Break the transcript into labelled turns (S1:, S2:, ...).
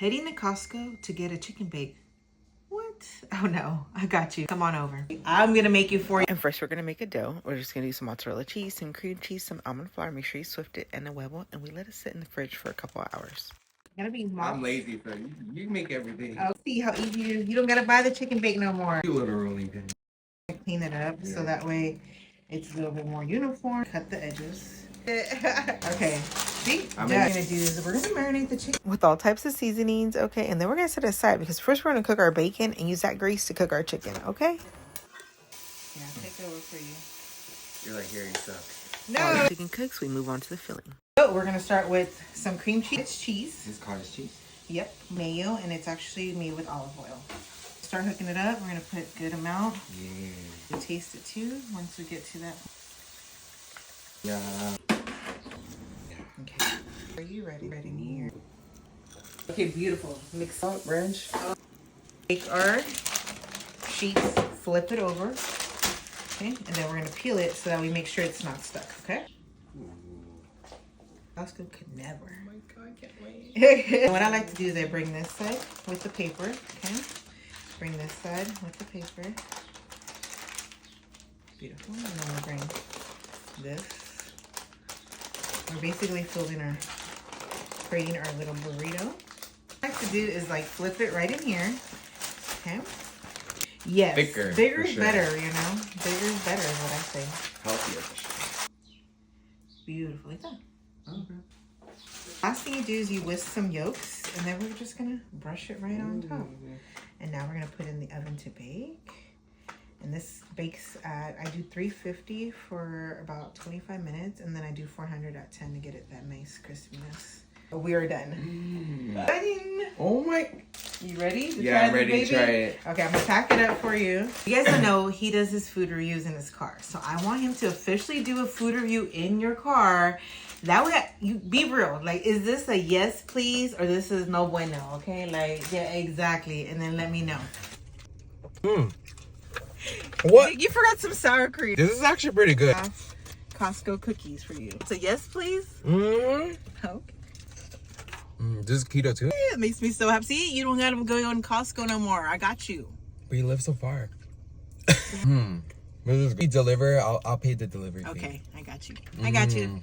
S1: Heading to Costco to get a chicken bake. What? Oh no, I got you. Come on over. I'm gonna make you for you. And first we're gonna make a dough. We're just gonna do some mozzarella cheese, some cream cheese, some almond flour. Make sure you swift it and a huevo, and we let it sit in the fridge for a couple of hours. Gotta be
S2: I'm lazy, so you make everything.
S1: Oh, see how easy it is. You don't gotta buy the chicken bake no more.
S2: You literally do.
S1: Clean it up so that way it's a little bit more uniform. Cut the edges. Okay. See? What we're gonna do is we're gonna marinate the chicken with all types of seasonings, okay? And then we're gonna set it aside because first we're gonna cook our bacon and use that grease to cook our chicken, okay? Yeah, take over for you.
S2: You're like hearing stuff.
S1: No.
S2: While
S1: the chicken cooks, we move on to the filling. So we're gonna start with some cream cheese. It's cheese.
S2: This cottage cheese?
S1: Yep, mayo, and it's actually made with olive oil. Start hooking it up. We're gonna put a good amount.
S2: Yeah.
S1: We'll taste it too once we get to that.
S2: Yeah.
S1: Okay. Are you ready? Right in here. Okay, beautiful. Mix up,
S2: Ranch.
S1: Take our sheets, flip it over. Okay, and then we're gonna peel it so that we make sure it's not stuck. Okay. Costco could never.
S2: Oh my god, I can't wait.
S1: What I like to do is I bring this side with the paper. Okay. Bring this side with the paper. Beautiful. And then we'll bring this. We're basically creating our little burrito. What I like to do is like flip it right in here. Okay. Yes. Bigger is better, you know. Bigger is better is what I say.
S2: Healthier for sure.
S1: Beautiful. Like that.
S2: Okay.
S1: Last thing you do is you whisk some yolks, and then we're just gonna brush it right on top. And now we're gonna put in the oven to bake. And this bakes at, I do 350 for about 25 minutes, and then I do 400 at 10 to get it that nice crispiness. We are done.
S2: Oh my.
S1: You ready?
S2: Yeah, I'm ready to try it.
S1: Okay, I'm gonna pack it up for you. You guys don't know he does his food reviews in his car. So I want him to officially do a food review in your car. That way, you be real. Like, is this a yes, please, or this is no bueno? Okay, like, yeah, exactly. And then let me know.
S3: What?
S1: You forgot some sour cream.
S3: This is actually pretty good.
S1: Costco cookies for you. So yes, please.
S3: Okay. This is keto too.
S1: It makes me so happy. See, you don't gotta go on Costco no more. I got you.
S3: But you live so far. We deliver. I'll pay the delivery fee.
S1: Okay, I got you. I got you.